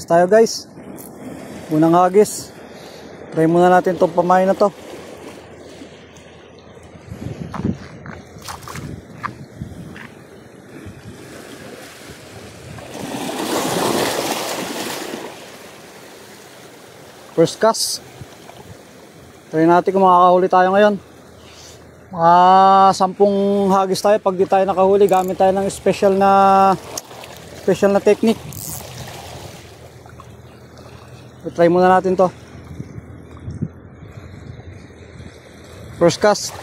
tayo guys. Unang hagis. Try muna natin itong pamain na to. First cast. Try natin kung makakahuli tayo ngayon. Mga 10 hagis tayo. Pag di tayo nakahuli, gamit tayo ng special na technique. So, try muna natin to. First cast.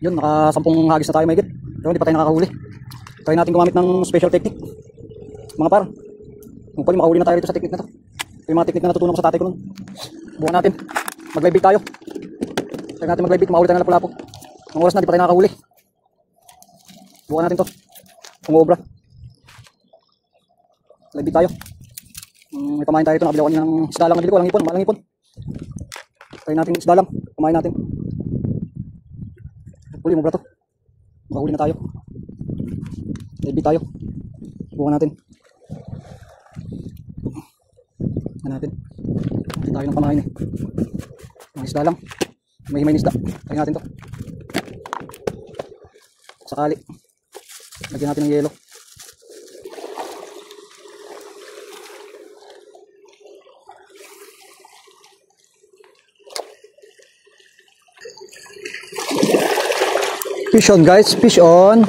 Yun, naka 10 hagis na tayo mahigit. Pero hindi pa tayo nakakahuli. Try natin gumamit ng special technique. Mga par, kung pwede makahuli na tayo dito sa technique na to. Ito yung mga technique na natutunan ko sa tatay ko nun. Bukan natin. Mag-live bait tayo. Try natin mag-live bait, makahuli tayo ng lapu-lapu. Ang oras na, di pa tayo nakakahuli. Bukan natin to. Umobra. Live bait tayo. May pamain tayo ito. Nakabili ako ng isda lang. Nabili ko, walang ipon. Malang ipon. Try natin isda lang. Pamain natin. Huli mo bro to. Makahuli na tayo. Live tayo. Bukan natin. Bukan natin. Hindi tayo ng pamain eh. Mga isda lang. May himay isda. Try natin to. Sakali. Lagyan natin ng yelo. Fish on guys, fish on.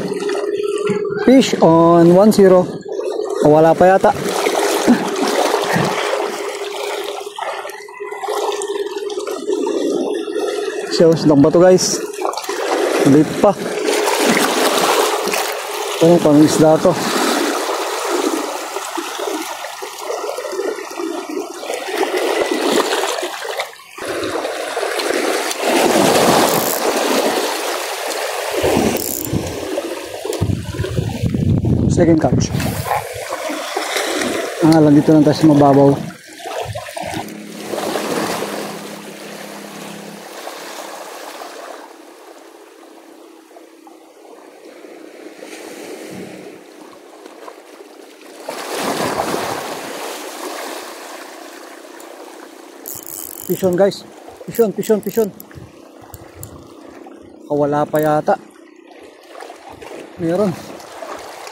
Fish on 1-0. Oh, wala pa yata. So, sinang ba to guys? Late pa. Anong pang isda to? Second catch. Lang dito lang tayo sa mababaw. Pison guys. Pison. Wala pa yata. Meron.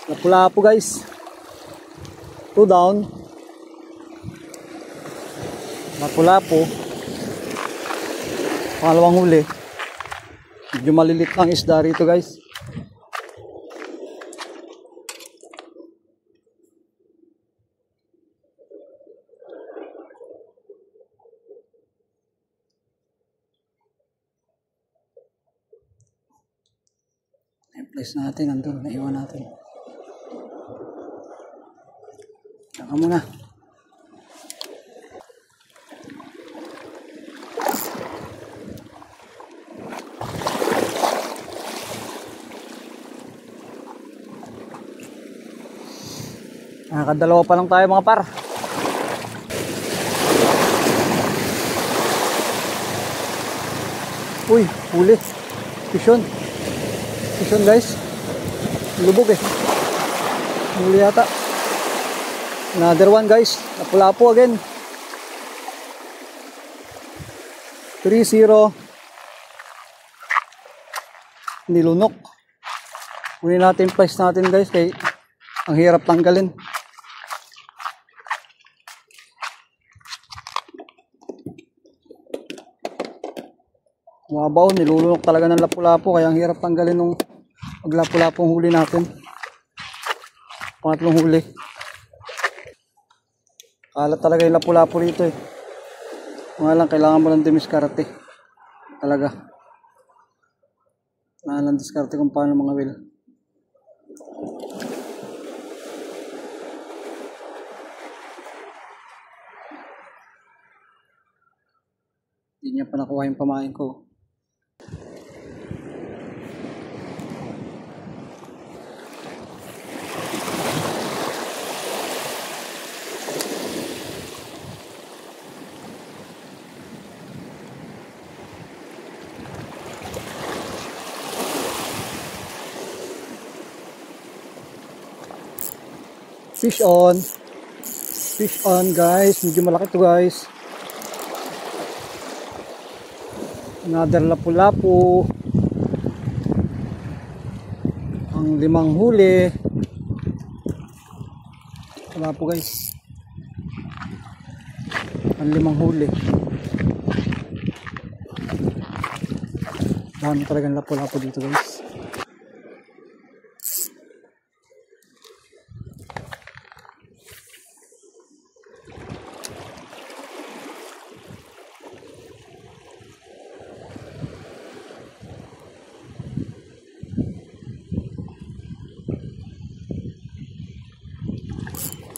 Lapu-lapu guys. 2 down. Lapu-lapu. Pangalawang huli. Medyo malilit lang isda rito guys. I-place natin. Nandun. Naiwan natin. Saka muna. Nakakadalawa pa lang tayo mga par. Uy, huli. Pison guys. Lubog eh. Huli yata. Another one guys. Lapu-lapu again. 3-0. Nilunok. Kunin natin price natin guys. Kaya ang hirap tanggalin. Mabaw. Nilulunok talaga ng lapu-lapu. Kaya ang hirap tanggalin nung maglapu-lapong huli natin. Pangatlong huli. Kalat talaga yung lapu-lapu rito eh. Mga lang, kailangan mo lang dumiskarte. Talaga. Kailangan lang diskarte kung paano mga will. Hindi niya pa nakuha yung pamain ko. Fish on. Fish on guys. Medyo malaki to guys. Another lapu-lapu. Ang 5 huli. Wala po guys. Ang 5 huli. Dami talagang lapu-lapu dito guys.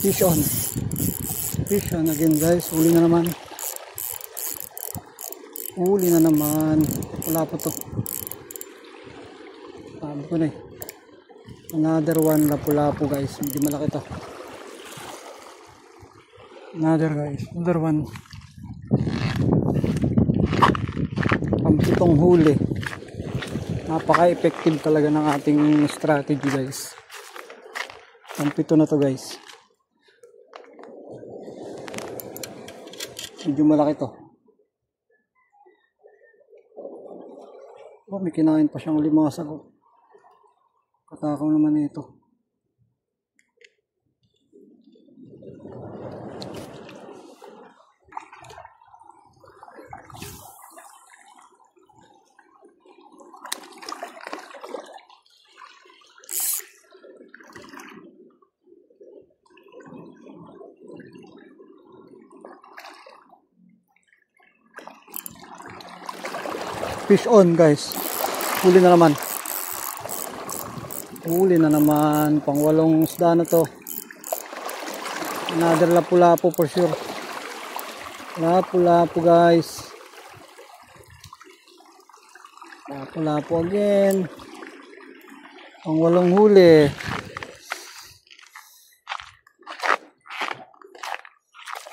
Fish on. Fish on again guys. Huli na naman. Huli na naman. Wala po to. Sabi ko na eh. Another one lapu-lapu guys. Hindi malaki to. Another guys. Another one. Pampitong huli. Napaka-effective talaga ng ating strategy guys. Pampito na to guys. Medyo malaki to. Oh, may kinain pa siyang limasag. Oh. Katakaw naman ito. Fish on guys. Huli na naman. Huli na naman. Pang 8 isda na to. Another lapu-lapu for sure. Lapu-lapu guys. Lapu-lapu again. Pang 8 huli.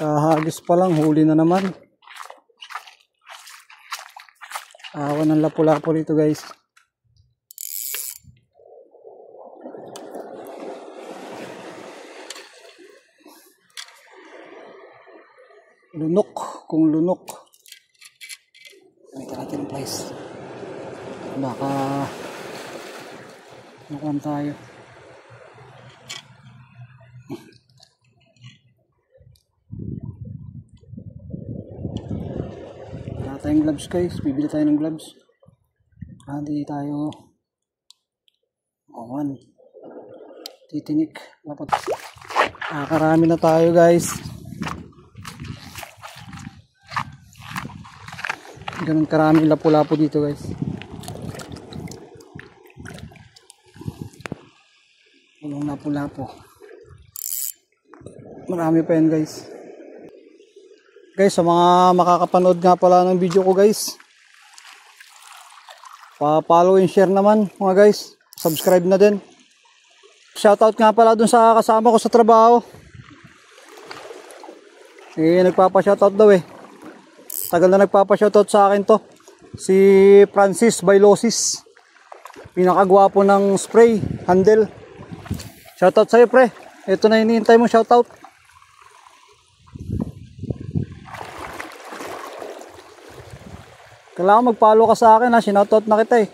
Kahagis pa lang. Huli na naman. Ako ng lapu-lapu rito guys. Lunok. Kung lunok. Nakita natin ang price. Baka nakuhan tayo. Tayong gloves guys, bibili tayo ng gloves. Hindi tayo titinik. Dapat karami na tayo guys. Ganun karami lapu-lapu dito guys. Walang lapu-lapu. Marami pa yan guys. Guys, sa mga makakapanood nga pala ng video ko guys, pa-follow and share naman mga guys, subscribe na din. Shoutout nga pala dun sa kasama ko sa trabaho. Nagpapa-shoutout daw eh. Tagal na nagpapa-shoutout sa akin to. Si Francis Bailosis. Pinakagwapo ng spray handle. Shoutout sa'yo pre. Ito na hinihintay mo shoutout. Kailangan mag-follow ka sa akin ha, sinoutout na kita eh.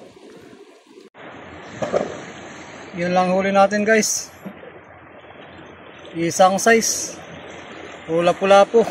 Yun lang huli natin guys. Isang size. Lapu-lapu.